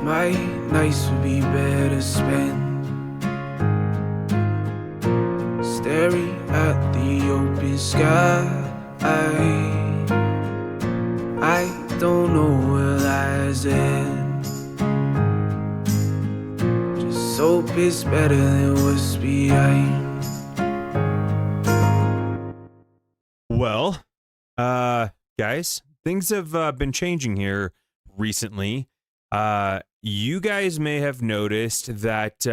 My nights would be better spent staring at the open sky. I don't know where lies end. Just hope it's better than what's behind. Well, guys, things have been changing here recently. You guys may have noticed that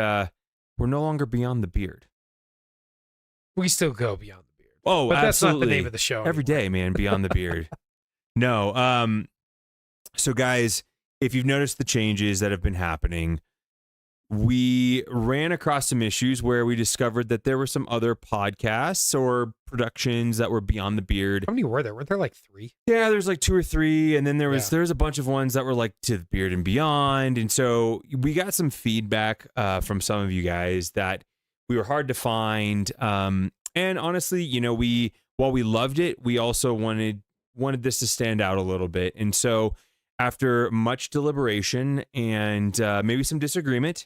we're no longer Beyond the Beard. We still go Beyond the Beard. Oh, but that's absolutely. not the name of the show Every anymore. day, man, Beyond the Beard. No. So, guys, if you've noticed the changes that have been happening, we ran across some issues where we discovered that there were some other podcasts or productions that were Beyond the Beard. How many were there? Weren't there like 3? Yeah, there's like 2 or 3, and then there was a bunch of ones that were like To the Beard and Beyond, and so we got some feedback from some of you guys that we were hard to find. And honestly, while we loved it, we also wanted this to stand out a little bit, and so after much deliberation and maybe some disagreement,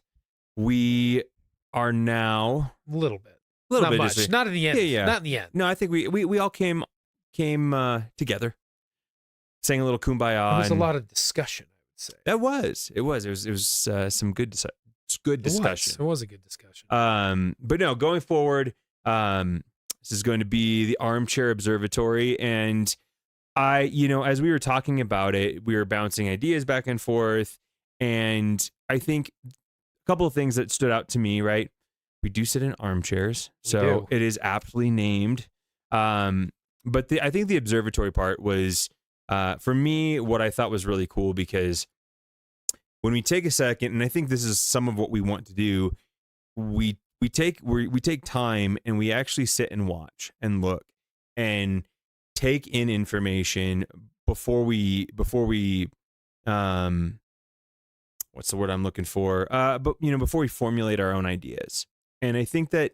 we are now A little bit. a little Not bit much. disagreeing. Not in the end. Yeah. Not in the end. No, I think we all came together, sang a little kumbaya. There was a and lot of discussion, I would say. It was some good discussion. It was a good discussion. But no, going forward, this is going to be the Armchair Observatory, and as we were talking about it, we were bouncing ideas back and forth, and I think a couple of things that stood out to me, right? We do sit in armchairs, so it is aptly named. But I think the observatory part was, for me, what I thought was really cool, because when we take a second, and I think this is some of what we want to do, we take time and we actually sit and watch and look and take in information before we what's the word I'm looking for? But before we formulate our own ideas. And I think that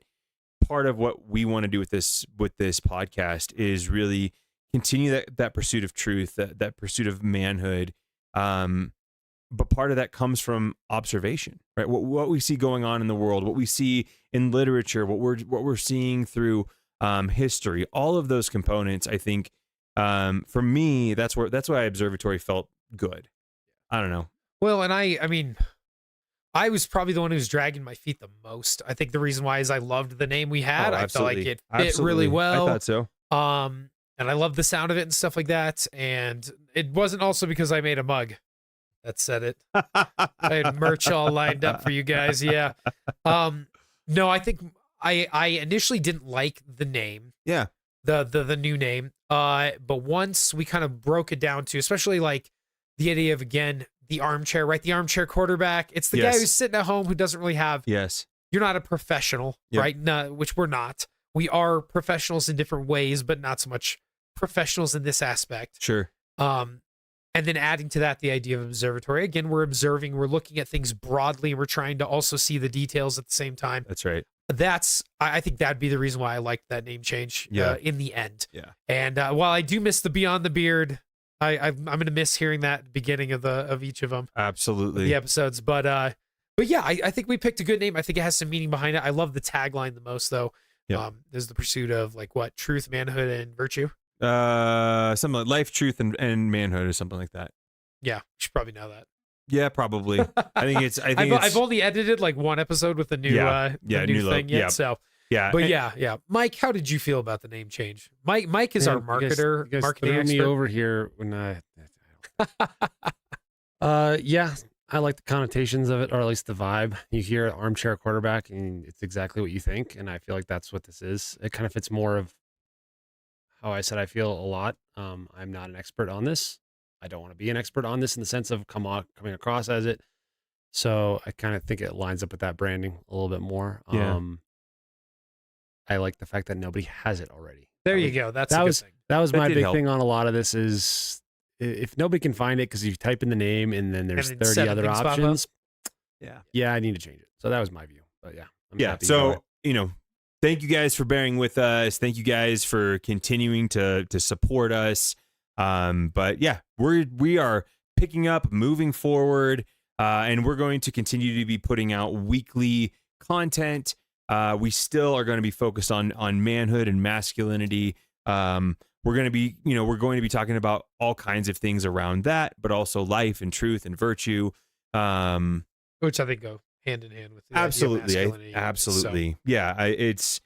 part of what we want to do with this podcast is really continue that pursuit of truth, that pursuit of manhood. But part of that comes from observation, right? What we see going on in the world, what we see in literature, what we're seeing through history, all of those components. I think for me, that's why Observatory felt good. I don't know. Well, and I mean, I was probably the one who was dragging my feet the most. I think the reason why is I loved the name we had. I felt like it fit really well. I thought so. And I loved the sound of it and stuff like that. And it wasn't also because I made a mug that said it. I had merch all lined up for you guys. Yeah. No, I think I initially didn't like the name. Yeah. The new name. But once we kind of broke it down to, especially like the idea of, again, the armchair, right? The armchair quarterback. It's the guy who's sitting at home who doesn't really have. Yes. You're not a professional, right? No, which we're not. We are professionals in different ways, but not so much professionals in this aspect. Sure. And then adding to that the idea of observatory. Again, we're observing, we're looking at things broadly, and we're trying to also see the details at the same time. That's right. I think that'd be the reason why I liked that name change in the end. Yeah. And while I do miss the Beyond the Beard, I'm going to miss hearing that beginning of each of them. Absolutely. The episodes. But yeah, I think we picked a good name. I think it has some meaning behind it. I love the tagline the most, though. Yeah. Is the pursuit of truth, manhood, and virtue. Something like life, truth, and manhood, or something like that. Yeah, you should probably know that. Yeah, probably. I think I've only edited like one episode with the new new thing yet. So yeah, but yeah. Mike, how did you feel about the name change? Mike is our marketer, you guys marketing threw expert. me over here when yeah, I like the connotations of it, or at least the vibe. You hear armchair quarterback, and it's exactly what you think. And I feel like that's what this is. It kind of fits more of how I said I feel a lot. I'm not an expert on this. I don't want to be an expert on this in the sense of coming across as it. So I kind of think it lines up with that branding a little bit more. Yeah. I like the fact that nobody has it already. There you go. That's a good thing. That was That my did big help. thing on a lot of this is if nobody can find it because you type in the name and then there's And then 30 seven other things pop up. options. Yeah. I need to change it. So that was my view. But yeah. I'm Yeah. happy So, thank you guys for bearing with us. Thank you guys for continuing to support us. But yeah, we are picking up, moving forward. And we're going to continue to be putting out weekly content. We still are going to be focused on manhood and masculinity. We're going to be talking about all kinds of things around that, but also life and truth and virtue. Which I think go hand in hand with the idea of Absolutely. masculinity. Absolutely. Yeah. It's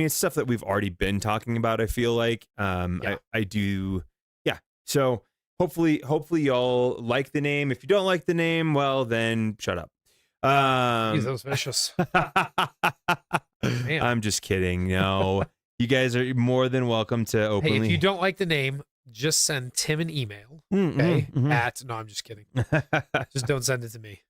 stuff that we've already been talking about, I feel like. I do. Yeah. So hopefully y'all like the name. If you don't like the name, well, then shut up. That was vicious. Man. I'm just kidding. No, you guys are more than welcome to openly. Hey, if you don't like the name, just send Tim an email. Okay. No, I'm just kidding. Just don't send it to me.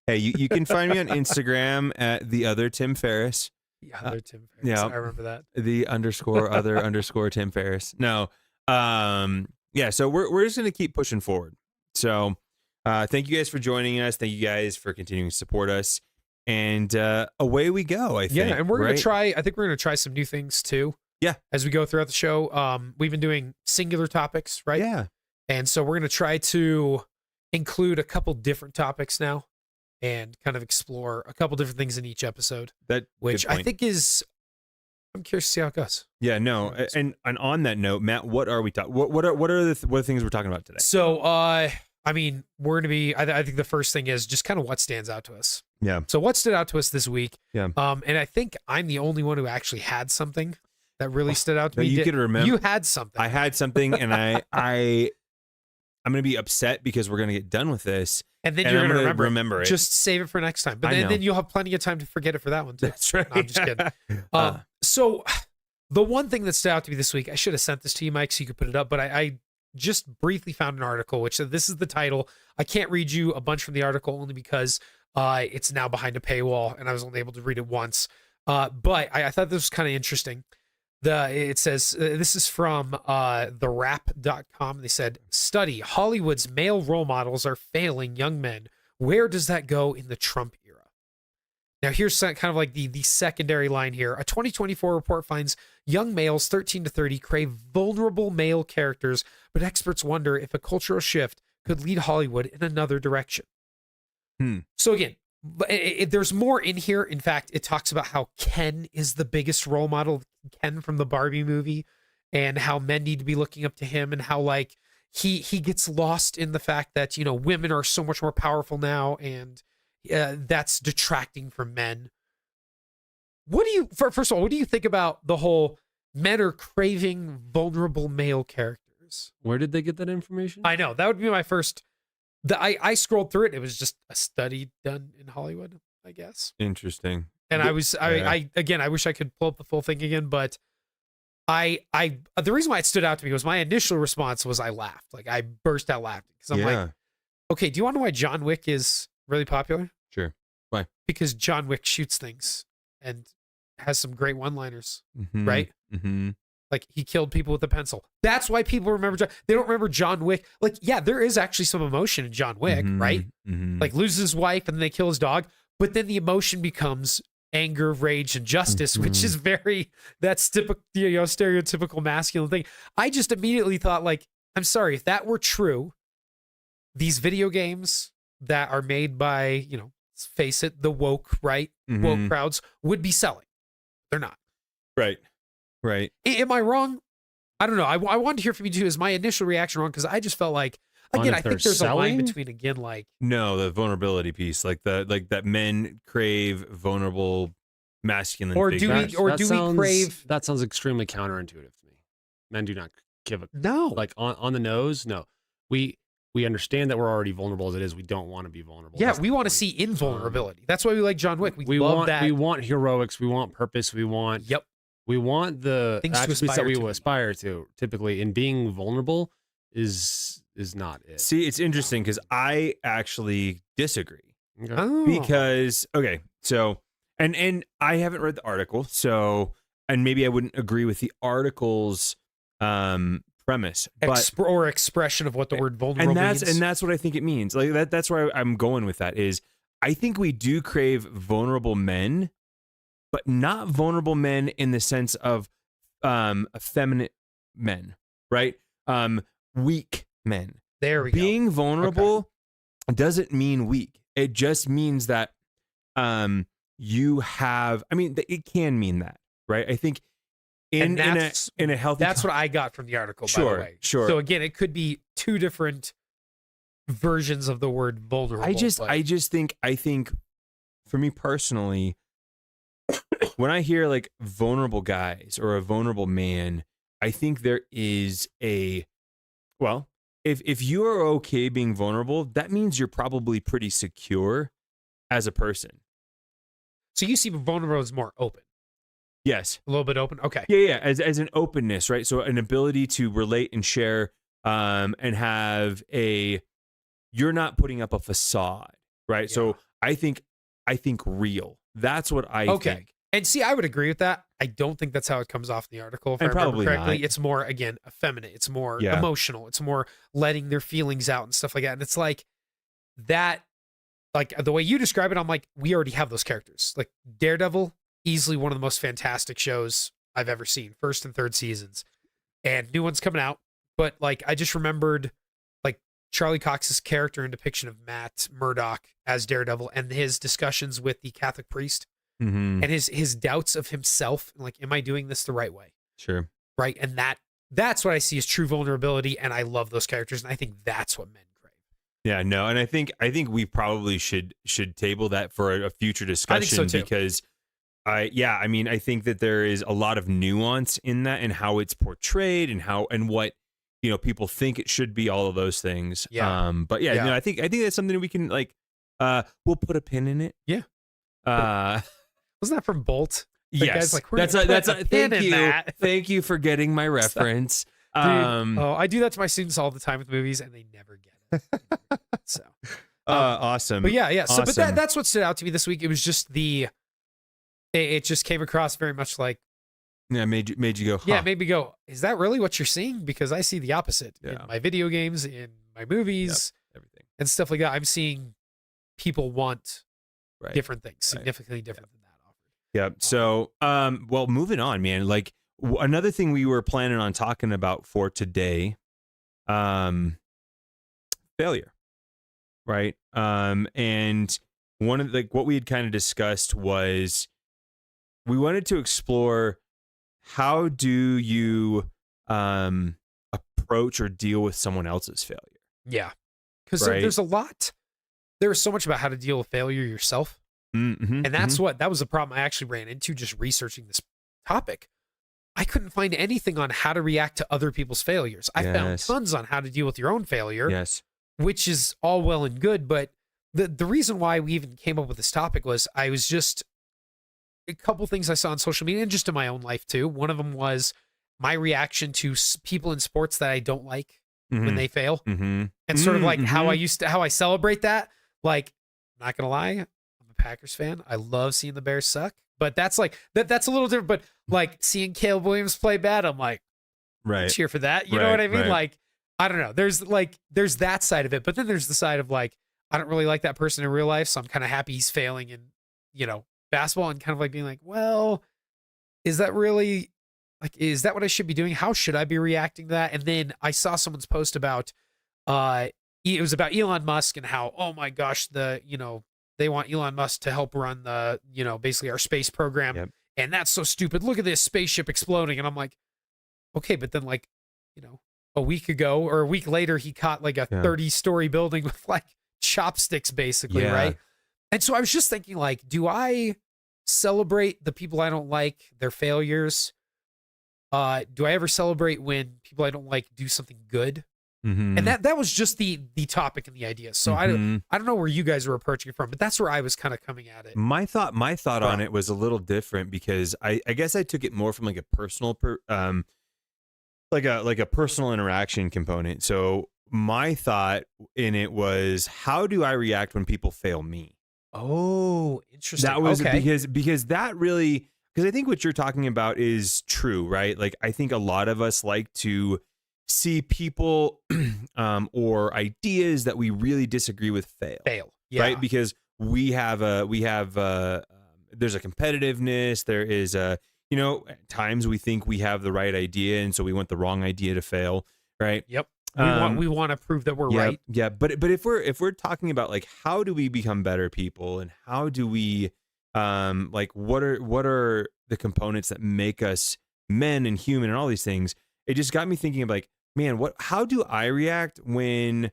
Hey, you can find me on Instagram at the other Tim Ferriss. The other Tim Ferriss. Yeah. I remember that. The _other_ Tim Ferriss. No. Yeah. So we're just gonna keep pushing forward. So thank you guys for joining us. Thank you guys for continuing to support us. And away we go, I think. Yeah, and we're right? gonna try. I think we're gonna try some new things too. Yeah. As we go throughout the show, we've been doing singular topics, right? Yeah. And so we're gonna try to include a couple different topics now, and kind of explore a couple different things in each episode. Which I think is. I'm curious to see how it goes. Yeah. No. And on that note, Matt, what are we talking? What are the things we're talking about today? So, I mean, we're gonna be. I think the first thing is just kind of what stands out to us. Yeah. So what stood out to us this week? Yeah. And I think I'm the only one who actually had something that really stood out to me. You could remember. You had something. I had something, and I'm gonna be upset because we're gonna get done with this, and then and you're I'm gonna gonna remember it. Just save it for next time. But then you'll have plenty of time to forget it for that one too. That's right. No, I'm just kidding. So the one thing that stood out to me this week, I should have sent this to you, Mike, so you could put it up, but I just briefly found an article which said this is the title. I can't read you a bunch from the article only because it's now behind a paywall and I was only able to read it once. But I thought this was kind of interesting. It says, this is from therap.com. They said, study, Hollywood's male role models are failing young men. Where does that go in the Trump era? Now, here's kind of like the secondary line here. A 2024 report finds young males 13 to 30 crave vulnerable male characters, but experts wonder if a cultural shift could lead Hollywood in another direction. So again, there's more in here. In fact, it talks about how Ken is the biggest role model, Ken from the Barbie movie, and how men need to be looking up to him, and how like he gets lost in the fact that, you know, women are so much more powerful now, and that's detracting from men. What do you, first of all, what do you think about the whole men are craving vulnerable male characters? Where did they get that information? I know, that would be my first. I scrolled through it. It was just a study done in Hollywood, I guess. Interesting. And I wish I could pull up the full thing again, but the reason why it stood out to me was my initial response was I laughed. Like I burst out laughing because I'm like, okay, do you want to know why John Wick is really popular? Sure. Why? Because John Wick shoots things and has some great one-liners, right? Mm-hmm. Like he killed people with a pencil. That's why people remember. They don't remember John Wick. Like, yeah, there is actually some emotion in John Wick, right? Like loses his wife and then they kill his dog. But then the emotion becomes anger, rage, and justice, which is that's typical, stereotypical masculine thing. I just immediately thought, like, I'm sorry, if that were true, these video games that are made by, let's face it, the woke, right? Woke crowds would be selling. They're not. Right. Am I wrong? I don't know. I wanted to hear from you too. Is my initial reaction wrong? Because I just felt like, again, I think there's a line between, again, like, no, the vulnerability piece, like that men crave vulnerable masculine figures. We crave? That sounds extremely counterintuitive to me. Men do not give a like on the nose. No, we understand that we're already vulnerable as it is. We don't want to be vulnerable. Yeah, we want to see invulnerability. That's why we like John Wick. We love that. We want heroics. We want purpose. We want We want the attributes that we will aspire to. Typically, in being vulnerable is not it. See, it's interesting because I actually disagree. Okay. Oh. Because so and I haven't read the article, so and maybe I wouldn't agree with the article's premise, or expression of what the word vulnerable means. And that's what I think it means. Like that's where I'm going with that. Is I think we do crave vulnerable men, but not vulnerable men in the sense of effeminate men, right? Weak men. There we go. Being vulnerable doesn't mean weak. It just means that you have, I mean, it can mean that, right? I think in a healthy, that's what I got from the article, by the Sure, way. sure. So again, it could be two different versions of the word vulnerable. I think for me personally, when I hear like vulnerable guys or a vulnerable man, I think there is if you are okay being vulnerable, that means you're probably pretty secure as a person. So you see vulnerable as more open. Yes. A little bit open. Okay. Yeah. As an openness, right? So an ability to relate and share, and have you're not putting up a facade, right? Yeah. So I think real. That's what I think. And see, I would agree with that. I don't think that's how it comes off in the article. If I remember correctly, it's more, again, effeminate. It's more emotional. It's more letting their feelings out and stuff like that. And it's like that, like the way you describe it, I'm like, we already have those characters. Like Daredevil, easily one of the most fantastic shows I've ever seen. First and third seasons. And new one's coming out. But like, I just remembered like Charlie Cox's character and depiction of Matt Murdock as Daredevil and his discussions with the Catholic priest. Mm-hmm. And his doubts of himself, like, am I doing this the right way? Sure. Right. And that's what I see as true vulnerability. And I love those characters. And I think that's what men crave. Yeah, no. And I think we probably should table that for a future discussion. I think so too. Because I mean, I think that there is a lot of nuance in that and how it's portrayed and what, people think it should be, all of those things. Yeah. But yeah, no, I think that's something that we can like, we'll put a pin in it. Yeah. Wasn't that from Bolt? The Yes, guy's like, thank you for getting my reference. Dude, I do that to my students all the time with movies, and they never get it. So, awesome. But yeah. So, awesome. but that's what stood out to me this week. It was just it just came across very much like, made you go. Huh. Yeah, made me go, is that really what you're seeing? Because I see the opposite in my video games, in my movies, everything and stuff like that. I'm seeing people want different things, significantly different than that. Yeah. So, well, moving on, man. Like another thing we were planning on talking about for today, failure, right? And one of what we had kind of discussed was we wanted to explore how do you approach or deal with someone else's failure? Yeah, because there's a lot. There's so much about how to deal with failure yourself. Mm-hmm, and that was the problem I actually ran into just researching this topic. I couldn't find anything on how to react to other people's failures. I found tons on how to deal with your own failure, which is all well and good. But the reason why we even came up with this topic was I was just a couple things I saw on social media and just in my own life too. One of them was my reaction to people in sports that I don't like when they fail, and sort of like how I celebrate that. Like, not gonna lie, Packers fan. I love seeing the Bears suck, but that's like that's a little different. But like seeing Caleb Williams play bad, I'm like, cheer for that. You know what I mean? Like, I don't know. There's that side of it, but then there's the side of like, I don't really like that person in real life, so I'm kind of happy he's failing in basketball, and kind of like being like, well, is that really like, is that what I should be doing? How should I be reacting to that? And then I saw someone's post about it was about Elon Musk and how, oh my gosh, they want Elon Musk to help run the, basically our space program. Yep. And that's so stupid. Look at this spaceship exploding. And I'm like, okay, but then like, a week ago or a week later, he caught like a 30-story building with like chopsticks, basically, right? And so I was just thinking, like, do I celebrate the people I don't like, their failures? Do I ever celebrate when people I don't like do something good? Mm-hmm. And that was just the topic and the idea. So I don't know where you guys were approaching it from, but that's where I was kind of coming at it. My thought on it was a little different because I guess I took it more from like a personal like a personal interaction component. So my thought in it was, how do I react when people fail me? Oh, interesting. That was because that really, because I think what you're talking about is true, right? Like I think a lot of us like to see people or ideas that we really disagree with fail, right? Because we have there's a competitiveness, there is a, at times we think we have the right idea and so we want the wrong idea to fail, right? Yep. We want to prove that we're yeah, right. Yeah, but if we're talking about like how do we become better people and how do we like what are the components that make us men and human and all these things, it just got me thinking of like, man, how do I react when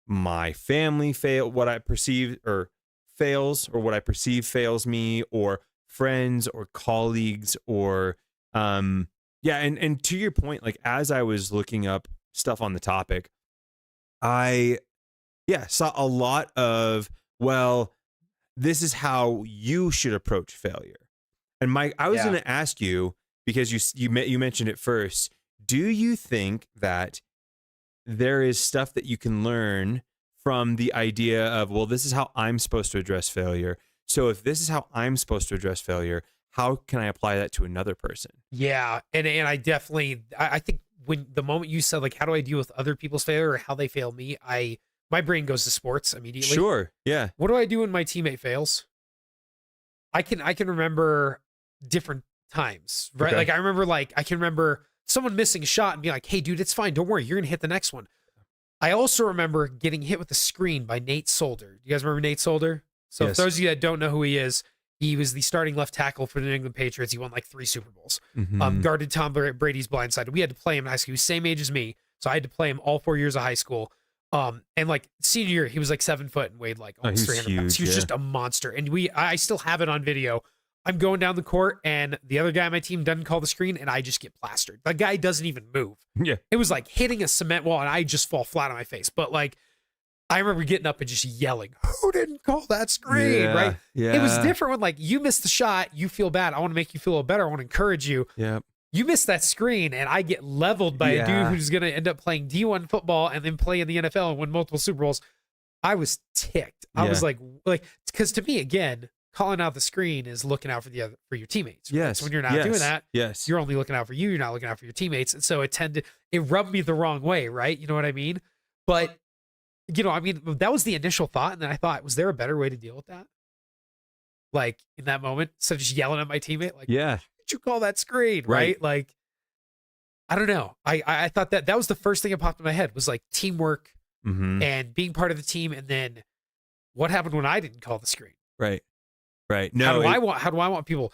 my family what I perceive or fails, or what I perceive fails me, or friends or colleagues, or yeah, and to your point, like as I was looking up stuff on the topic, I saw a lot of, well, this is how you should approach failure. And Mike, I was going to ask you, because you mentioned it first, do you think that there is stuff that you can learn from the idea of, well, this is how I'm supposed to address failure. So if this is how I'm supposed to address failure, how can I apply that to another person? Yeah. And I definitely, I think when the moment you said like, how do I deal with other people's failure or how they fail me, my brain goes to sports immediately. Sure. Yeah. What do I do when my teammate fails? I can remember different times, right? Okay. Like I can remember someone missing a shot and be like, hey dude, it's fine. Don't worry. You're going to hit the next one. I also remember getting hit with a screen by Nate Solder. You guys remember Nate Solder? So Yes. for those of you that don't know who he is, he was the starting left tackle for the New England Patriots. He won like 3 Super Bowls. Mhm. Guarded Tom Brady's blindside. We had to play him in high school. He was same age as me. So I had to play him all 4 years of high school. And like senior year, he was like 7 foot and weighed like almost he was 300 pounds. He was huge, just a monster. And I still have it on video. I'm going down the court and the other guy on my team doesn't call the screen and I just get plastered. The guy doesn't even move. Yeah. It was like hitting a cement wall and I just fall flat on my face. But like, I remember getting up and just yelling, who didn't call that screen? Right. Yeah. It was different when like you missed the shot, you feel bad. I want to make you feel a little better. I want to encourage you. Yeah. You missed that screen and I get leveled by a dude who's going to end up playing D1 football and then play in the NFL and win multiple Super Bowls. I was ticked. I was like, because to me, again, calling out the screen is looking out for your teammates. Right? Yes. So when you're not doing that, yes, you're only looking out for you. You're not looking out for your teammates. And so it rubbed me the wrong way. Right. You know what I mean? But I mean, that was the initial thought. And then I thought, was there a better way to deal with that? Like in that moment, instead of just yelling at my teammate, like, yeah, did you call that screen? Right. Like, I don't know. I thought that was the first thing that popped in my head was like teamwork and being part of the team. And then what happened when I didn't call the screen? Right. No, How do I want people?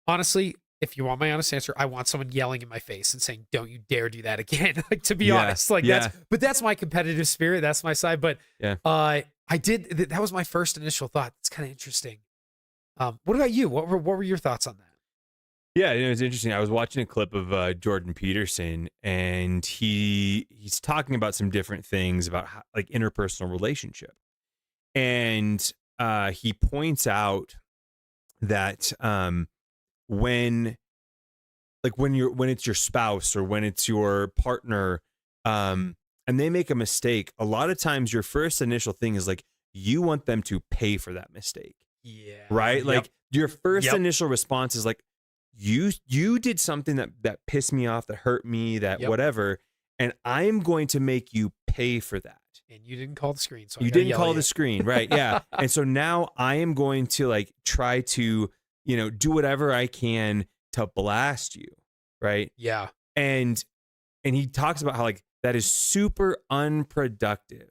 Honestly, if you want my honest answer, I want someone yelling in my face and saying, "Don't you dare do that again." Like to be honest, like that's my competitive spirit. That's my side. But I did. That was my first initial thought. It's kind of interesting. What about you? What were your thoughts on that? Yeah, it's interesting. I was watching a clip of Jordan Peterson, and he's talking about some different things about how, like interpersonal relationship, and he points out that when it's your spouse or when it's your partner and they make a mistake, a lot of times your first initial thing is like you want them to pay for that mistake. Yeah. Right? Like your first initial response is like you did something that pissed me off, that hurt me, that whatever, and I'm going to make you pay for that. And you didn't call the screen. So you didn't call the screen, right? Yeah. And so now I am going to like try to, do whatever I can to blast you, right? Yeah. And he talks about how like that is super unproductive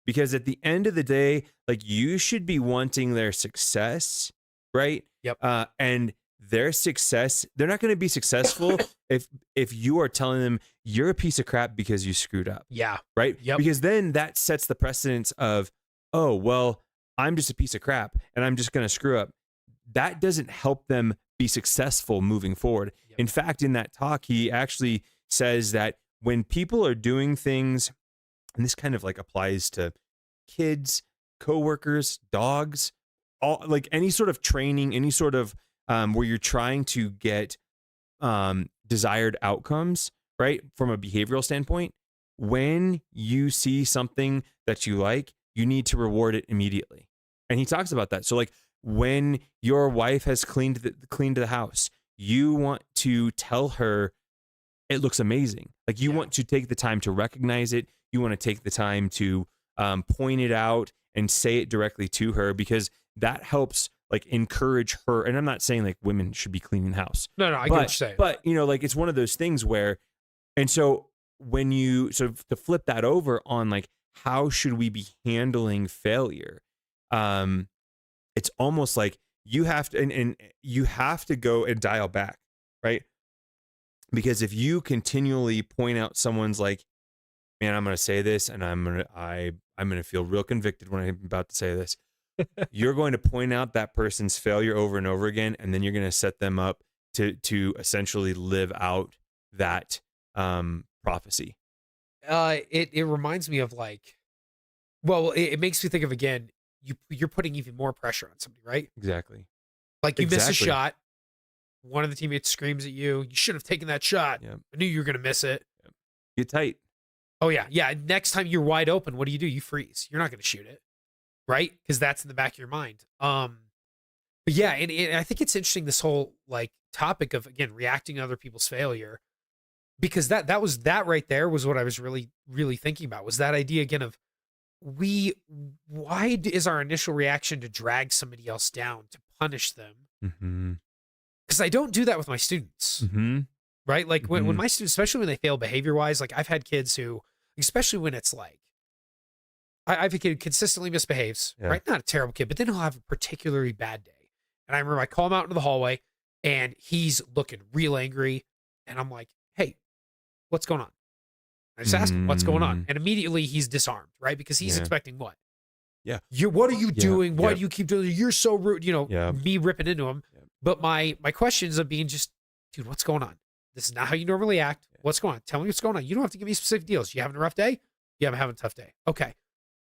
because at the end of the day, like you should be wanting their success, right? Yep. And their success, they're not going to be successful if you are telling them you're a piece of crap because you screwed up. Yeah. Right? Yep. Because then that sets the precedence of, oh, well, I'm just a piece of crap and I'm just going to screw up. That doesn't help them be successful moving forward. Yep. In fact, in that talk, he actually says that when people are doing things, and this kind of like applies to kids, coworkers, dogs, all like any sort of training, any sort of where you're trying to get desired outcomes, right? From a behavioral standpoint, when you see something that you like, you need to reward it immediately. And he talks about that. So like when your wife has cleaned the house, you want to tell her it looks amazing. Like you want to take the time to recognize it. You want to take the time to point it out and say it directly to her because that helps like encourage her. And I'm not saying like women should be cleaning the house. No, I get what you're saying. But like it's one of those things where, and so when you sort of to flip that over on like how should we be handling failure, it's almost like you have to and you have to go and dial back, right? Because if you continually point out someone's like, man, I'm going to say this and I'm going to feel real convicted when I'm about to say this. You're going to point out that person's failure over and over again, and then you're going to set them up to essentially live out that prophecy. It reminds me of like, well, it makes me think of, again, you're putting even more pressure on somebody, right? Exactly. Like you miss a Exactly. shot, one of the teammates screams at you, you should have taken that shot. Yep. I knew you were going to miss it. Yep. Get tight. Oh yeah. Yeah. Next time you're wide open, what do? You freeze. You're not going to shoot it. Right. Because that's in the back of your mind. But yeah. And I think it's interesting, this whole like topic of, again, reacting to other people's failure, because that right there was what I was really, really thinking about, was that idea again of why is our initial reaction to drag somebody else down, to punish them? Mm-hmm. Because I don't do that with my students. Mm-hmm. Right? Like when Mhm. my students, especially when they fail behavior wise, like I've had kids who, especially when it's like, I've a kid who consistently misbehaves, Yeah. right? Not a terrible kid, but then he'll have a particularly bad day. And I remember I call him out into the hallway and he's looking real angry. And I'm like, hey, what's going on? I just ask him, what's going on? And immediately he's disarmed, right? Because he's Yeah. expecting what? Yeah. What are you doing? Why Yep. do you keep doing it? You're so rude, Yeah. me ripping into him. Yep. But my questions of being just, dude, what's going on? This is not how you normally act. What's going on? Tell me what's going on. You don't have to give me specific deals. You having a rough day? Yeah, I'm having a tough day. Okay.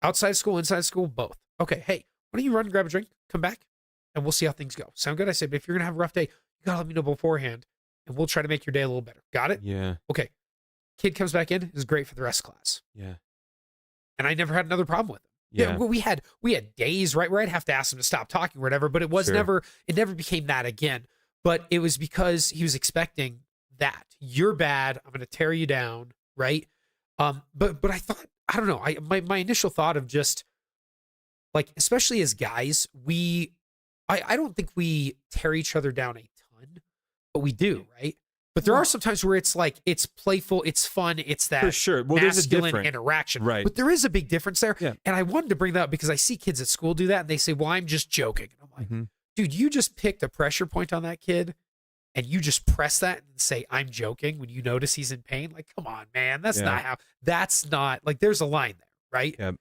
Outside school, inside school, both. Okay. Hey, why don't you run and grab a drink, come back, and we'll see how things go. Sound good? I said, but if you're going to have a rough day, you got to let me know beforehand, and we'll try to make your day a little better. Got it? Yeah. Okay. Kid comes back in, is great for the rest of class. Yeah. And I never had another problem with him. Yeah. We had days, right, where I'd have to ask him to stop talking or whatever, but it was Sure. it never became that again. But it was because he was expecting that. You're bad. I'm going to tear you down, right? But I thought, I don't know, my initial thought of just like, especially as guys, I don't think we tear each other down a ton, but we do, right? But there are some times where it's like, it's playful, it's fun, it's that For sure. Well, there's a masculine difference. interaction. Right. But there is a big difference there. Yeah. And I wanted to bring that up because I see kids at school do that and they say, well, I'm just joking. And I'm like, Mhm. dude, you just picked a pressure point on that kid and you just press that and say, I'm joking when you notice he's in pain. Like, come on, man. That's not like, there's a line there. Right. Yep.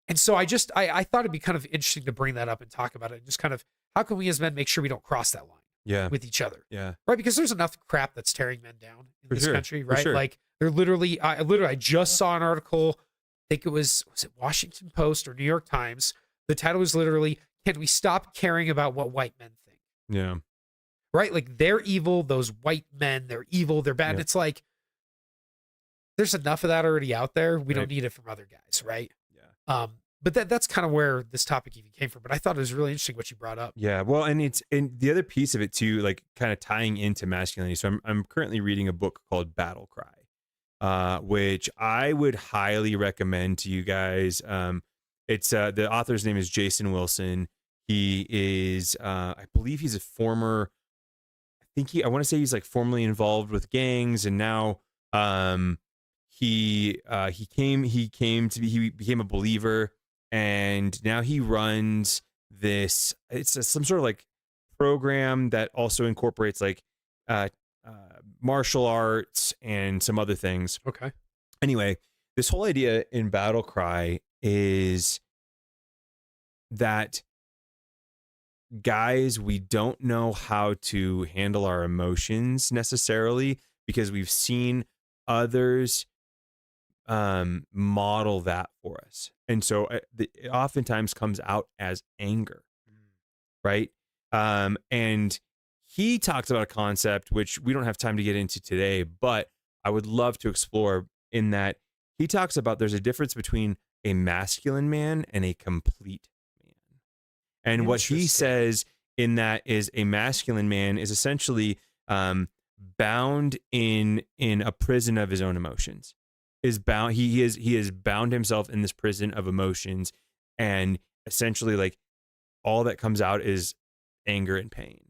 And so I thought it'd be kind of interesting to bring that up and talk about it. And just kind of, how can we as men make sure we don't cross that line Yeah. with each other? Yeah. Right. Because there's enough crap that's tearing men down in For this sure, country. for Right. sure. Like they're I just saw an article. I think it was it Washington Post or New York Times? The title was literally, can we stop caring about what white men think? Yeah. Right? Like they're evil. Those white men, they're evil. They're bad. Yeah. And it's like, there's enough of that already out there. We Right. don't need it from other guys. Right. Yeah. But that's kind of where this topic even came from. But I thought it was really interesting what you brought up. Yeah. Well, and the other piece of it too, like kind of tying into masculinity. So I'm currently reading a book called Battle Cry, which I would highly recommend to you guys. It's the author's name is Jason Wilson. He is, I believe he's a former, I want to say he's like formerly involved with gangs, and now he became a believer, and now he runs this. It's some sort of like program that also incorporates like martial arts and some other things. Okay. Anyway, this whole idea in Battle Cry is that guys, we don't know how to handle our emotions necessarily because we've seen others model that for us. And so it oftentimes comes out as anger, right? And he talks about a concept which we don't have time to get into today, but I would love to explore, in that he talks about there's a difference between a masculine man and a complete man. And what he Interesting. says in that is a masculine man is essentially bound in a prison of his own emotions. Is bound he is bound himself in this prison of emotions, and essentially like all that comes out is anger and pain.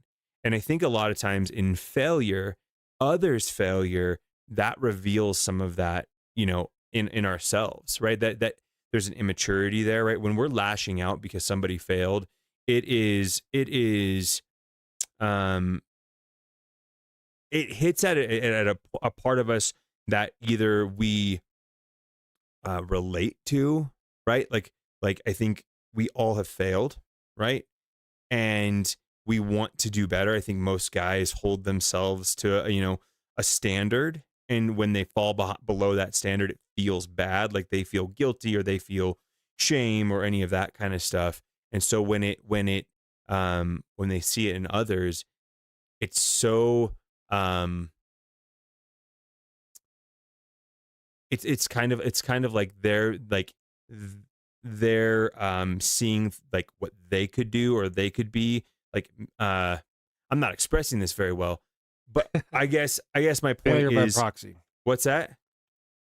And I think a lot of times in failure, others' failure, that reveals some of that in ourselves, right? That there's an immaturity there, right? When we're lashing out because somebody failed, it hits at a part of us that either we relate to, right? Like I think we all have failed, right? And we want to do better. I think most guys hold themselves to a standard, and when they fall below that standard, it feels bad, like they feel guilty or they feel shame or any of that kind of stuff. And so when they see it in others, it's so it's kind of like they're seeing like what they could do or they could be like. I'm not expressing this very well, but I guess my point Failure is by proxy. What's that?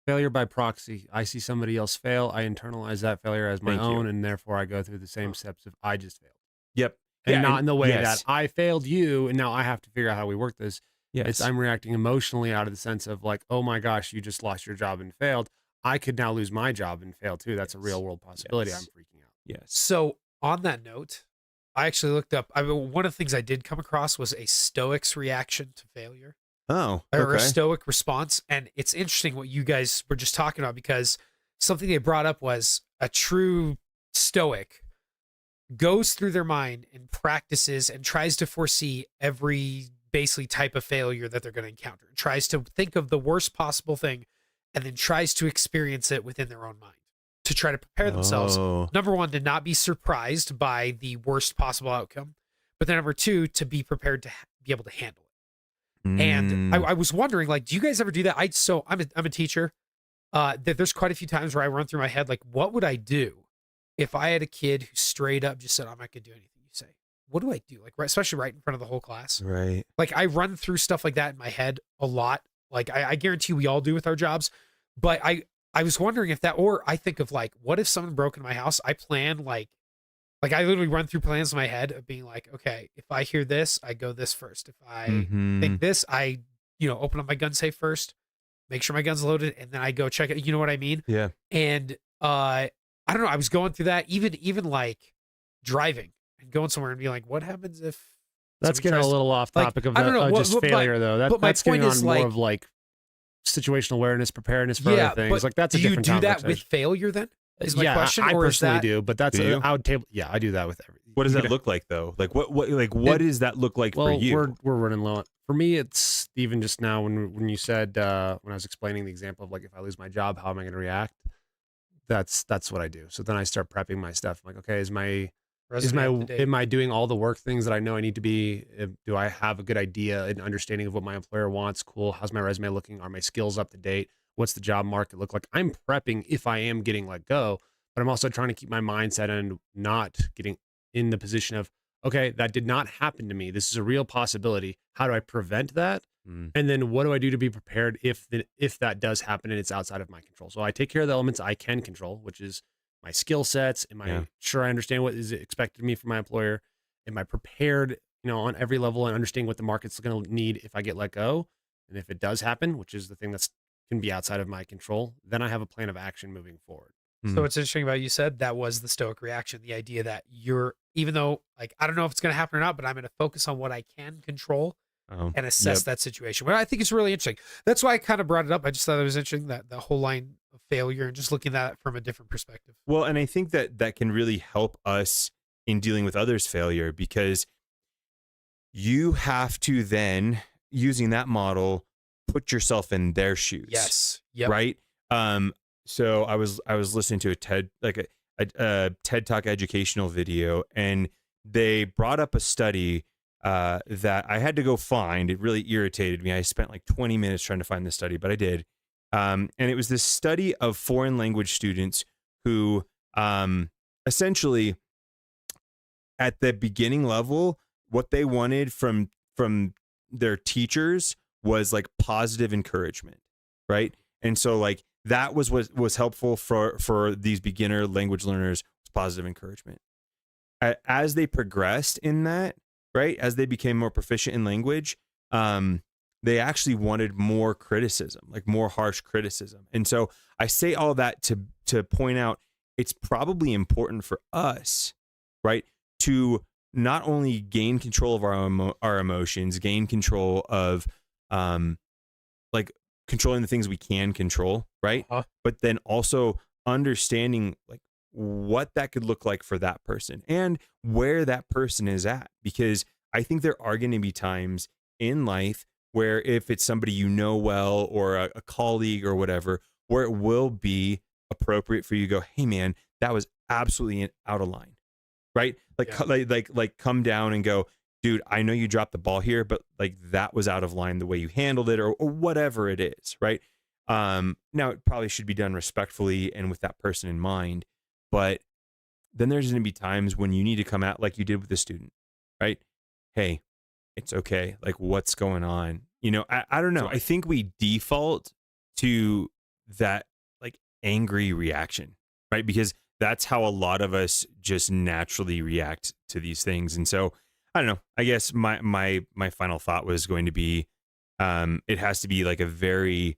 Failure by proxy. I see somebody else fail. I internalize that failure as my Thank you. own, and therefore I go through the same steps of I just failed. Yep. And Yeah, not in the way yes. that I failed you, and now I have to figure out how we work this. Yes. I'm reacting emotionally out of the sense of like, oh my gosh, you just lost your job and failed. I could now lose my job and fail too. That's a real world possibility. Yes. I'm freaking out. Yes. So on that note, I actually looked up. One of the things I did come across was a Stoic's reaction to failure. Oh, Or a okay. Stoic response. And it's interesting what you guys were just talking about, because something they brought up was a true Stoic goes through their mind and practices and tries to foresee every basically type of failure that they're going to encounter. Tries to think of the worst possible thing and then tries to experience it within their own mind to try to prepare themselves. Oh. Number one, to not be surprised by the worst possible outcome. But then number two, to be prepared to be able to handle it. And I was wondering, like, do you guys ever do that? I'm a teacher. There's quite a few times where I run through my head, like, what would I do if I had a kid who straight up just said, I'm not going to do anything you say? What do I do? Like, especially right in front of the whole class. Right. Like, I run through stuff like that in my head a lot. Like, I guarantee we all do with our jobs. But I was wondering if that, or I think of like, what if someone broke into my house? I plan like I literally run through plans in my head of being like, okay, if I hear this, I go this first. If I think this, I, open up my gun safe first, make sure my gun's loaded, and then I go check it. You know what I mean? Yeah. And I don't know. I was going through that, even like driving and going somewhere and being like, what happens if That's somebody getting a tries to- little off like, topic of I don't know, just but failure, though. but my That's getting point on is, more like- of like situational awareness, preparedness for Yeah, other things. but Like that's a do you different do that with conversation. failure then? Is my yeah, question, I or is personally that do, but that's Do you? I would table. Yeah, I do that with everything. What does that look like though? Like what does that look like for you? We're running low. For me, it's even just now when you said when I was explaining the example of like if I lose my job, how am I going to react? That's what I do. So then I start prepping my stuff. I'm like, okay, am I doing all the work things that I know I need to be? Do I have a good idea and understanding of what my employer wants? Cool. How's my resume looking? Are my skills up to date? What's the job market look like? I'm prepping if I am getting let go, but I'm also trying to keep my mindset and not getting in the position of, okay, that did not happen to me. This is a real possibility. How do I prevent that? And then what do I do to be prepared if that does happen and it's outside of my control? So I take care of the elements I can control, which is my skill sets. Am I sure I understand what is expected of me from my employer? Am I prepared, on every level and understanding what the market's going to need if I get let go? And if it does happen, which is the thing that's can be outside of my control, then I have a plan of action moving forward. So what's interesting about you said that was the Stoic reaction, the idea that even though like I don't know if it's going to happen or not, but I'm going to focus on what I can control and assess that situation. Well, I think it's really interesting. That's why I kind of brought it up. I just thought it was interesting, that the whole line of failure and just looking at it from a different perspective. Well, and I think that can really help us in dealing with others' failure, because you have to then, using that model, put yourself in their shoes. Yes. Yep. Right. So I was listening to a TED Talk educational video, and they brought up a study that I had to go find. It really irritated me. I spent like 20 minutes trying to find this study, but I did. And it was this study of foreign language students who essentially at the beginning level, what they wanted from their teachers was like positive encouragement, right? And so like that was what was helpful for these beginner language learners, was positive encouragement. As they progressed in that, right, as they became more proficient in language, They actually wanted more criticism, like more harsh criticism. And so I say all that to point out it's probably important for us, right, to not only gain control of our emotions, gain control of like controlling the things we can control, right? But then also understanding like what that could look like for that person and where that person is at. Because I think there are going to be times in life where if it's somebody you know well or a colleague or whatever, where it will be appropriate for you to go, hey man, that was absolutely out of line, right? Like come down and go, dude, I know you dropped the ball here, but like that was out of line the way you handled it or whatever it is, right? Now it probably should be done respectfully and with that person in mind, but then there's going to be times when you need to come out like you did with the student, right? Hey, it's okay. Like what's going on? You know, I don't know. I think we default to that like angry reaction, right? Because that's how a lot of us just naturally react to these things. And so I don't know. I guess my final thought was going to be, it has to be like a very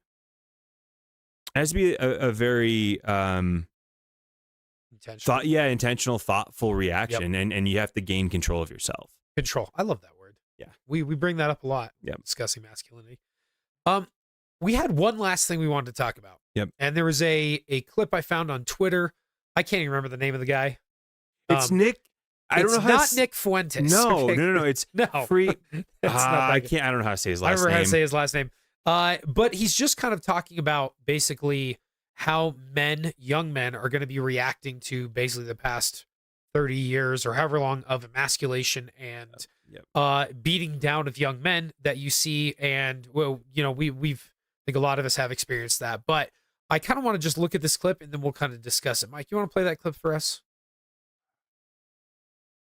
intentional, thoughtful reaction, and you have to gain control of yourself. Control. I love that word. Yeah, we bring that up a lot. Yep. Discussing masculinity. We had one last thing we wanted to talk about. Yep. And there was a clip I found on Twitter. I can't even remember the name of the guy. It's Nick. I don't know how not Nick Fuentes. No, okay? no. It's no free. I can't. I don't know how to say his last name. I don't remember how to say his last name. But he's just kind of talking about basically how young men are going to be reacting to basically the past 30 years or however long of emasculation and beating down of young men that you see. And well, you know, we've I think a lot of us have experienced that, but I kind of want to just look at this clip and then we'll kind of discuss it. Mike, you want to play that clip for us?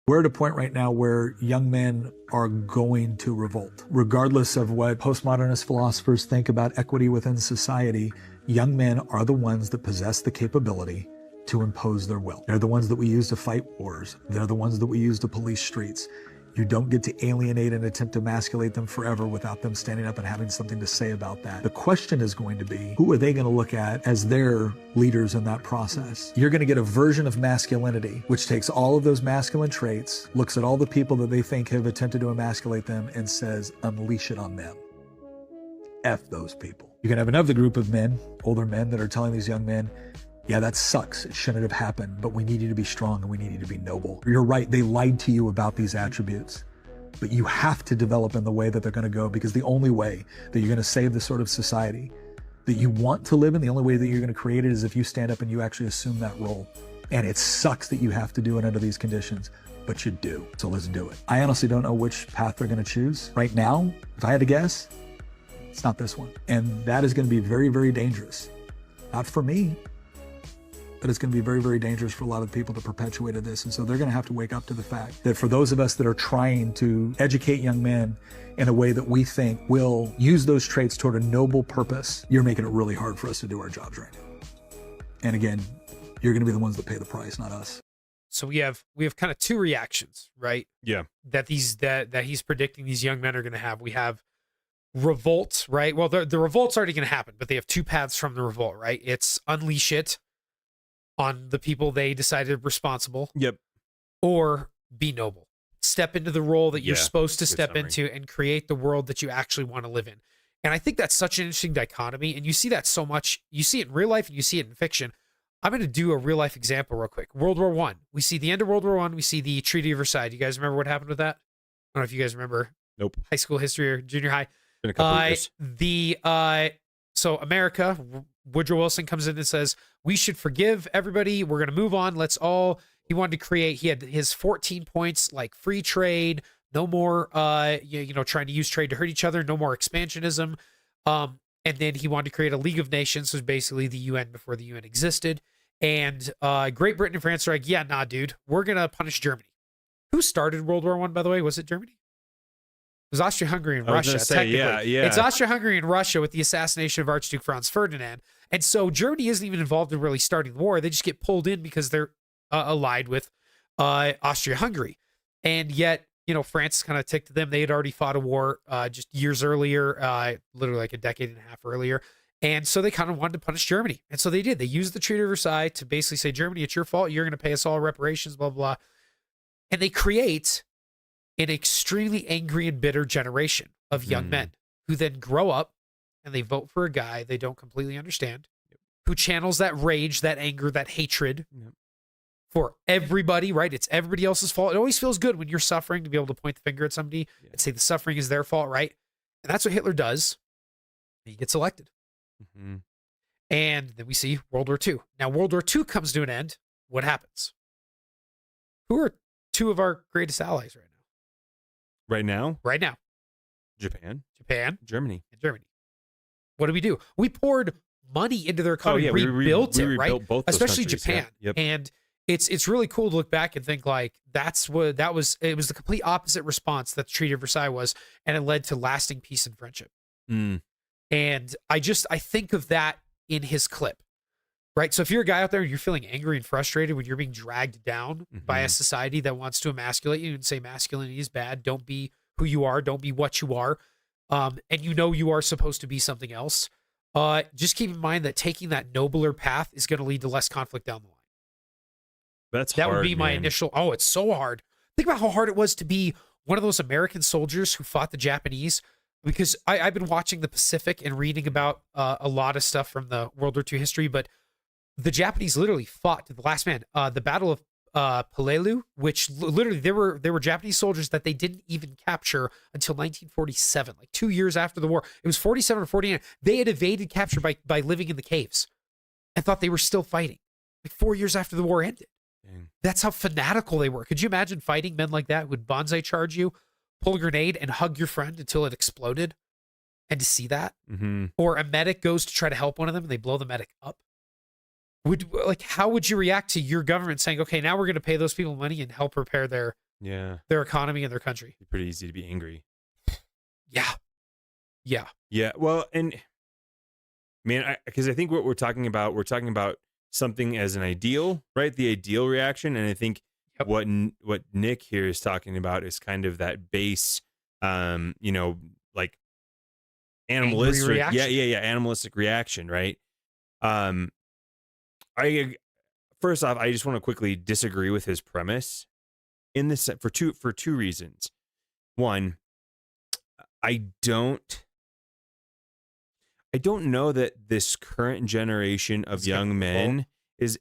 We're at a point right now where young men are going to revolt. Regardless of what postmodernist philosophers think about equity within society, young men are the ones that possess the capability to impose their will. They're the ones that we use to fight wars. They're the ones that we use to police streets. You don't get to alienate and attempt to emasculate them forever without them standing up and having something to say about that. The question is going to be, who are they going to look at as their leaders in that process? You're going to get a version of masculinity, which takes all of those masculine traits, looks at all the people that they think have attempted to emasculate them and says, unleash it on them. F those people. You can have another group of men, older men, that are telling these young men, yeah, that sucks. It shouldn't have happened, but we need you to be strong and we need you to be noble. You're right. They lied to you about these attributes, but you have to develop in the way that they're going to go, because the only way that you're going to save the sort of society that you want to live in, the only way that you're going to create it is if you stand up and you actually assume that role. And it sucks that you have to do it under these conditions, but you do. So let's do it. I honestly don't know which path they're going to choose. Right now, if I had to guess, it's not this one. And that is going to be very, very dangerous. Not for me, but it's going to be very, very dangerous for a lot of people that perpetuated this. And so they're going to have to wake up to the fact that for those of us that are trying to educate young men in a way that we think will use those traits toward a noble purpose, you're making it really hard for us to do our jobs right now. And again, you're going to be the ones that pay the price, not us. So we have kind of two reactions, right? Yeah. That he's predicting these young men are going to have. We have revolt, right? Well, the revolt's already going to happen, but they have two paths from the revolt, right? It's unleash it on the people they decided responsible. Yep. Or be noble. Step into the role that you're supposed to step summary. into and create the world that you actually want to live in. And I think that's such an interesting dichotomy. And you see that so much. You see it in real life and you see it in fiction. I'm going to do a real life example real quick. World War I. We see the end of World War I. We see the Treaty of Versailles. You guys remember what happened with that? I don't know if you guys remember. Nope. High school history or junior high. Been a couple years. So America, Woodrow Wilson comes in and says, we should forgive everybody. We're going to move on. He wanted to create, he had his 14 points, like free trade, no more, trying to use trade to hurt each other, no more expansionism. And then he wanted to create a League of Nations, so basically the UN before the UN existed. And Great Britain and France are like, yeah, nah, dude, we're going to punish Germany. Who started World War I, by the way? Was it Germany? It was Austria-Hungary and Russia, technically. Yeah. It's Austria-Hungary and Russia with the assassination of Archduke Franz Ferdinand. And so Germany isn't even involved in really starting the war. They just get pulled in because they're allied with Austria-Hungary. And yet France kind of ticked to them. They had already fought a war just years earlier, literally like a decade and a half earlier. And so they kind of wanted to punish Germany. And so they did. They used the Treaty of Versailles to basically say, Germany, it's your fault. You're going to pay us all reparations, blah, blah, blah. And they create an extremely angry and bitter generation of young men who then grow up and they vote for a guy they don't completely understand, who channels that rage, that anger, that hatred for everybody, right? It's everybody else's fault. It always feels good when you're suffering to be able to point the finger at somebody and say the suffering is their fault, right? And that's what Hitler does. He gets elected. And then we see World War II. Now, World War II comes to an end. What happens? Who are two of our greatest allies right now? Right now? Right now. Japan. Germany. Germany. And Germany. What do? We poured money into their economy, we rebuilt it, right? both those especially countries, Japan. yeah. Yep. And it's really cool to look back and think like it was the complete opposite response that the Treaty of Versailles was, and it led to lasting peace and friendship. And I think of that in his clip, right? So if you're a guy out there and you're feeling angry and frustrated when you're being dragged down by a society that wants to emasculate you and say masculinity is bad, don't be who you are, don't be what you are, and you are supposed to be something else, just keep in mind that taking that nobler path is going to lead to less conflict down the line. That would be my initial, it's so hard. Think about how hard it was to be one of those American soldiers who fought the Japanese, because I've been watching the Pacific and reading about a lot of stuff from the World War II history, but the Japanese literally fought to the last man. The Battle of Peleliu, which literally there were Japanese soldiers that they didn't even capture until 1947, like 2 years after the war. It was 47 or 49. They had evaded capture by living in the caves and thought they were still fighting, like 4 years after the war ended. Dang. That's how fanatical they were. Could you imagine fighting men like that who would bonsai charge you, pull a grenade, and hug your friend until it exploded? And to see that, or a medic goes to try to help one of them and they blow the medic up. How would you react to your government saying, okay, now we're going to pay those people money and help repair their economy and their country? It's pretty easy to be angry. Yeah. Well, and man, because I think what we're talking about something as an ideal, right? The ideal reaction. And I think what Nick here is talking about is kind of that base, like animalistic, animalistic reaction, right? First off, I just want to quickly disagree with his premise in this for two reasons. One, I don't know that this current generation of young men is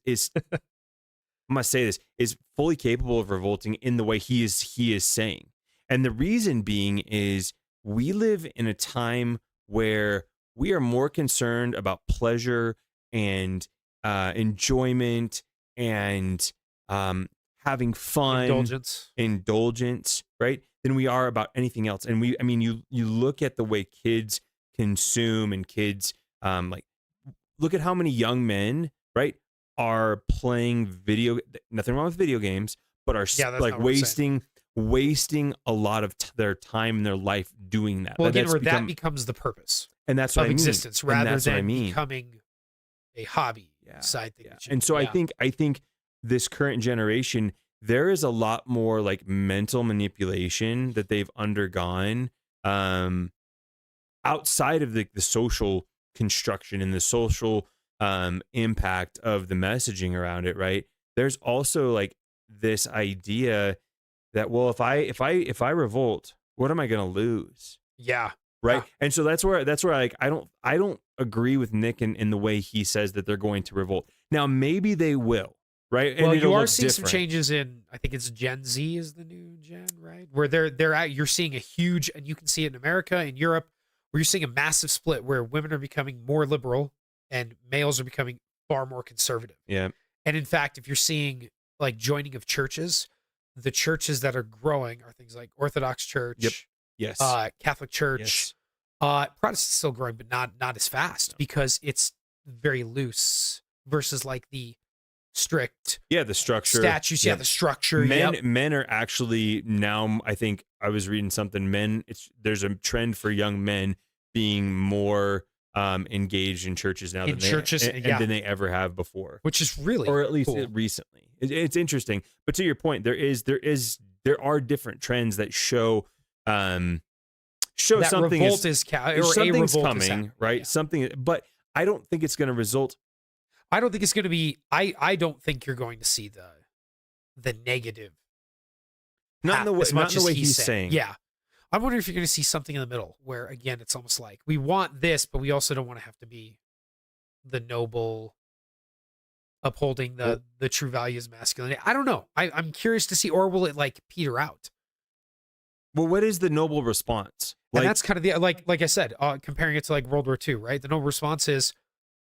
I must say this, is fully capable of revolting in the way he is saying. And the reason being is we live in a time where we are more concerned about pleasure and enjoyment and having fun, indulgence, right, than we are about anything else. And you look at the way kids consume and kids look at how many young men, right, are playing nothing wrong with video games, but are like wasting a lot of their time in their life doing that. Well, again, that becomes the purpose, and that's what of existence, rather than becoming a hobby side thing. And so I think this current generation, there is a lot more like mental manipulation that they've undergone outside of the social construction and the social impact of the messaging around it, right? There's also like this idea that, well, if I revolt, what am I going to lose? Yeah. Right. Yeah. And so that's where like I don't agree with Nick in the way he says that they're going to revolt. Now maybe they will, right? Well, you are seeing some changes in, I think it's Gen Z is the new gen, right? Where you're seeing a huge, and you can see it in America, in Europe, where you're seeing a massive split where women are becoming more liberal and males are becoming far more conservative. Yeah. And in fact, if you're seeing like joining of churches, the churches that are growing are things like Orthodox Church, yes, Catholic Church, Protestant still growing, but not as fast because it's very loose versus like the strict, the structure, statutes, the structure. Men are actually now. I think I was reading something. There's a trend for young men being more engaged in churches now than they ever have before, which is really or at least cool. Recently. It's interesting, but to your point, there is there are different trends that show that something revolt is or something's a revolt coming, is happening. right? Yeah. Something, but I don't think it's going to result. I don't think it's going to be. I don't think you're going to see the negative. Not in the way, as much not in the way as he's saying. Yeah, I'm wondering if you're going to see something in the middle where again it's almost like we want this, but we also don't want to have to be the noble, upholding the true values of masculinity. I don't know. I'm curious to see, or will it like peter out? Well, what is the noble response? And that's kind of the like I said, comparing it to like World War II, right? The noble response is,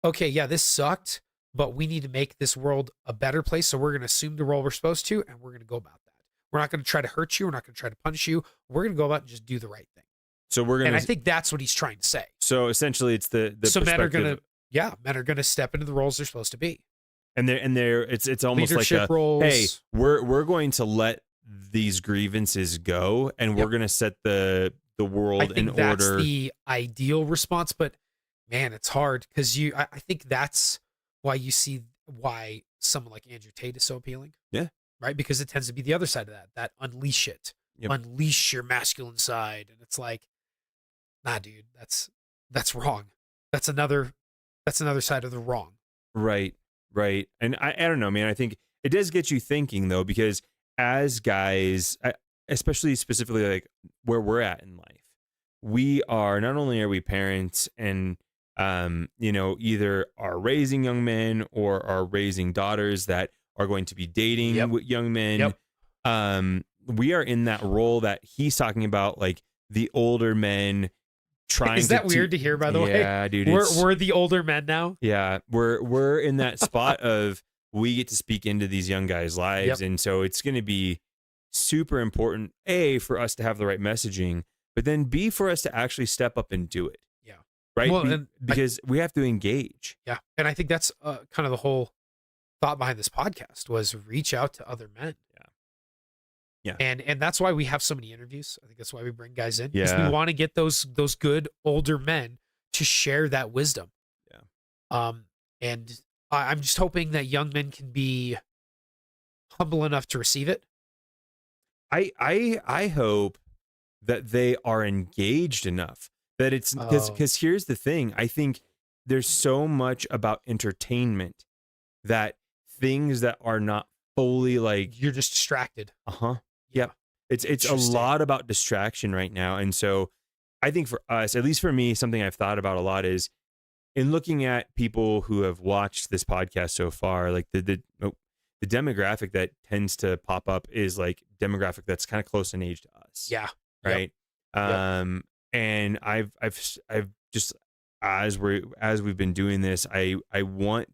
okay, yeah, this sucked, but we need to make this world a better place. So we're going to assume the role we're supposed to, and we're going to go about that. We're not going to try to hurt you. We're not going to try to punish you. We're going to go about and just do the right thing. So we're going And to, I think that's what he's trying to say. so essentially it's the So men are perspective, men are going to step into the roles they're supposed to be. and it's almost Leadership like roles. hey, we're going to let these grievances go, and we're going to set the I world in think that's order. the ideal response, but man, it's hard because I think that's why you see why someone like Andrew Tate is so appealing. Yeah. Right? Because it tends to be the other side of that unleash it. Yep. Unleash your masculine side. And it's like, nah, dude, that's wrong. That's another side of the wrong. Right. And I don't know, man. I think it does get you thinking though, because as guys, especially specifically like where we're at in life, we are, not only are we parents and, either are raising young men or are raising daughters that are going to be dating with young men. Yep. We are in that role that he's talking about, like the older men trying Is that weird to hear, by the way? Yeah, dude. We're the older men now. Yeah, we're in that spot of we get to speak into these young guys' lives, and so it's going to be super important, A, for us to have the right messaging, but then B, for us to actually step up and do it. Yeah. Right? Well, because we have to engage. Yeah. And I think that's kind of the whole thought behind this podcast was reach out to other men. Yeah. And that's why we have so many interviews. I think that's why we bring guys in. Because Yeah. we want to get those good older men to share that wisdom. Yeah. And I'm just hoping that young men can be humble enough to receive it. I hope that they are engaged enough that it's because here's the thing. I think there's so much about entertainment that things that are not fully like You're just distracted. Yep. It's a lot about distraction right now. And so I think for us, at least for me, something I've thought about a lot is in looking at people who have watched this podcast so far, like the demographic that tends to pop up is like demographic that's kind of close in age to us. Yeah. Right. Yep. And I've just, as we've been doing this, I would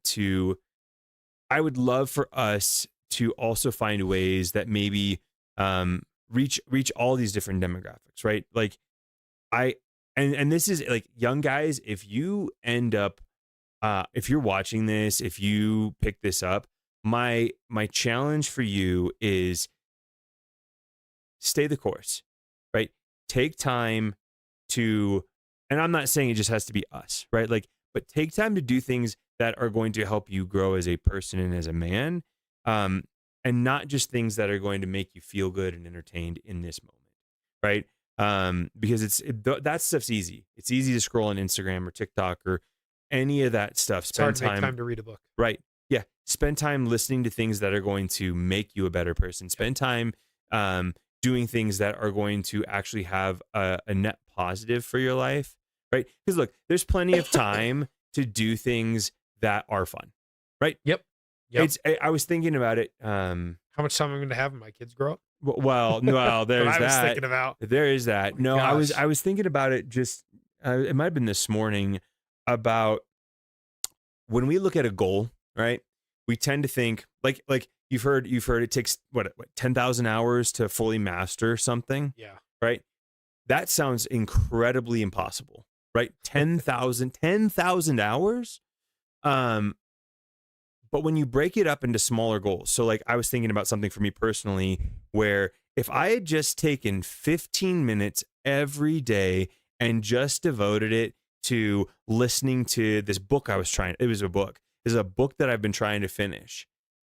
love for us to also find ways that maybe reach all these different demographics, right? Like and this is like young guys, if you end up if you're watching this, if you pick this up, my challenge for you is stay the course, right? Take time to, and I'm not saying it just has to be us, right? Like, but take time to do things that are going to help you grow as a person and as a man, and not just things that are going to make you feel good and entertained in this moment, right? Because that stuff's easy. It's easy to scroll on Instagram or TikTok or any of that stuff. It's hard to make time to read a book. Right. Yeah. Spend time listening to things that are going to make you a better person. Spend time doing things that are going to actually have a net positive for your life, right? Because look, there's plenty of time to do things that are fun, right? Yep. I was thinking about it. How much time am I going to have when my kids grow up? Well, no, there's what I was that. thinking about. There is that. Oh my No, gosh. I was thinking about it just, it might've been this morning, about when we look at a goal, right? We tend to think like you've heard it takes what 10,000 hours to fully master something. Yeah. Right. That sounds incredibly impossible, right? 10,000 hours. But when you break it up into smaller goals, so like I was thinking about something for me personally, where if I had just taken 15 minutes every day and just devoted it to listening to this book it was a book that I've been trying to finish.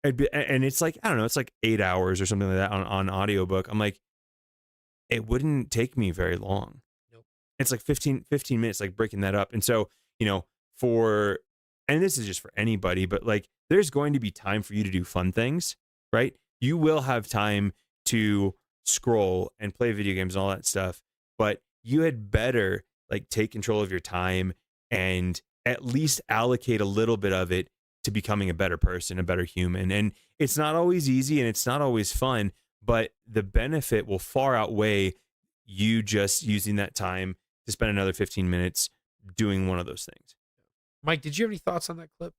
and it's like, I don't know, it's like 8 hours or something like that on audiobook. I'm like, it wouldn't take me very long. Nope. It's like 15 minutes, like breaking that up. And so, and this is just for anybody, but like, there's going to be time for you to do fun things, right? You will have time to scroll and play video games and all that stuff, but you had better like take control of your time and at least allocate a little bit of it to becoming a better person, a better human. And it's not always easy and it's not always fun, but the benefit will far outweigh you just using that time to spend another 15 minutes doing one of those things. Mike, did you have any thoughts on that clip?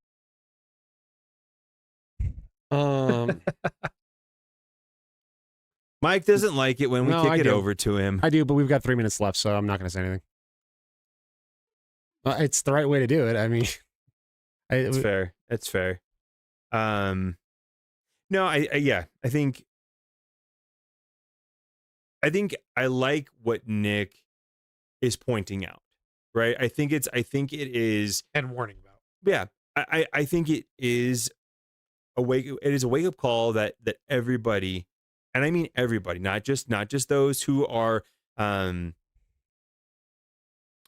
Mike doesn't like it when we kick it over to him. I do, but we've got 3 minutes left, so I'm not going to say anything. It's the right way to do it. I mean, it's fair. It's fair. No, I think I like what Nick is pointing out, right? I think it is, and warning about. Yeah, I think it is a wake up call that everybody, and I mean everybody, not just those who are on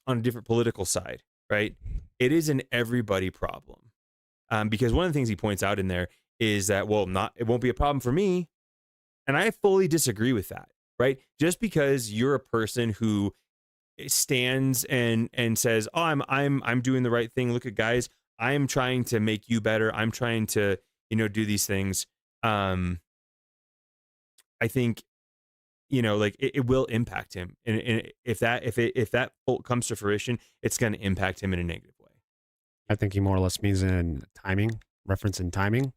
a different political side, right? It is an everybody problem, because one of the things he points out in there is that, it won't be a problem for me, and I fully disagree with that, right? Just because you're a person who stands and says, "Oh, I'm doing the right thing. Look at guys, I'm trying to make you better. I'm trying to do these things." I think like it will impact him, and if that comes to fruition, it's going to impact him in a negative way. I think he more or less means reference in timing.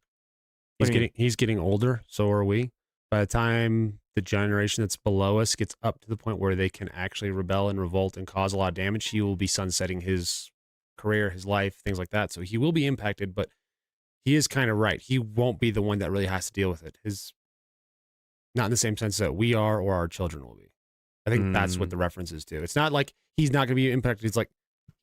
He's getting older, so are we. By the time the generation that's below us gets up to the point where they can actually rebel and revolt and cause a lot of damage, he will be sunsetting his career, his life, things like that. So he will be impacted, but he is kind of right. He won't be the one that really has to deal with it. Not in the same sense that we are or our children will be. I think that's what the reference is to. It's not like he's not going to be impacted. It's like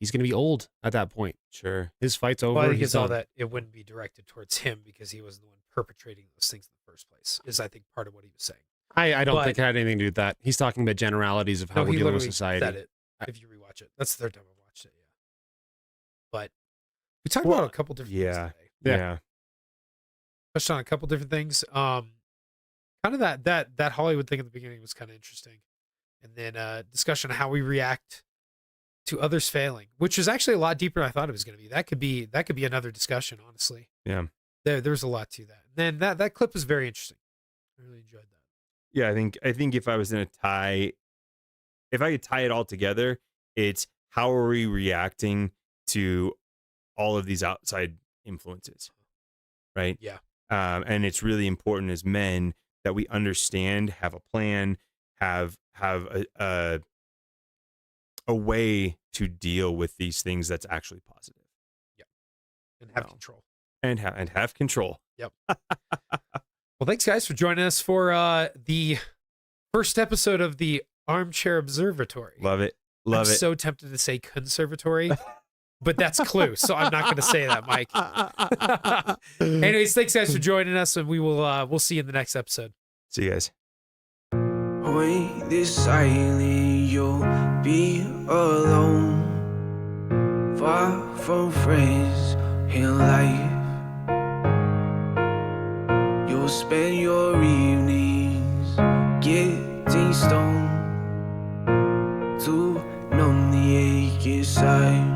he's going to be old at that point. Sure. His fight's over. Well, I think it's all that it wouldn't be directed towards him because he wasn't the one perpetrating those things in the first place, is I think part of what he was saying. I don't think it had anything to do with that. He's talking about generalities of how we're dealing with society. Said it, if you rewatch it. That's the third time I've watched it, yeah. But we talked about a couple different things today. Yeah. Touched on a couple different things. Kind of that Hollywood thing at the beginning was kind of interesting. And then discussion of how we react to others failing, which is actually a lot deeper than I thought it was going to be. That could be another discussion, honestly. Yeah. There's a lot to that. And then that clip was very interesting. I really enjoyed that. Yeah, I think if I could tie it all together, it's how are we reacting to all of these outside influences, right? Yeah. And it's really important as men that we understand, have a plan, have a way to deal with these things that's actually positive. Yeah. And have control. And have control. Yep. Well, thanks guys for joining us for the first episode of the Armchair Observatory. Love it. I'm so tempted to say conservatory, but that's Clue, so I'm not going to say that, Mike. Anyways, thanks guys for joining us, and we'll see you in the next episode. See you guys. When this silent, you'll be alone, far from friends in life. You'll spend your evenings getting stoned to numb the ache inside.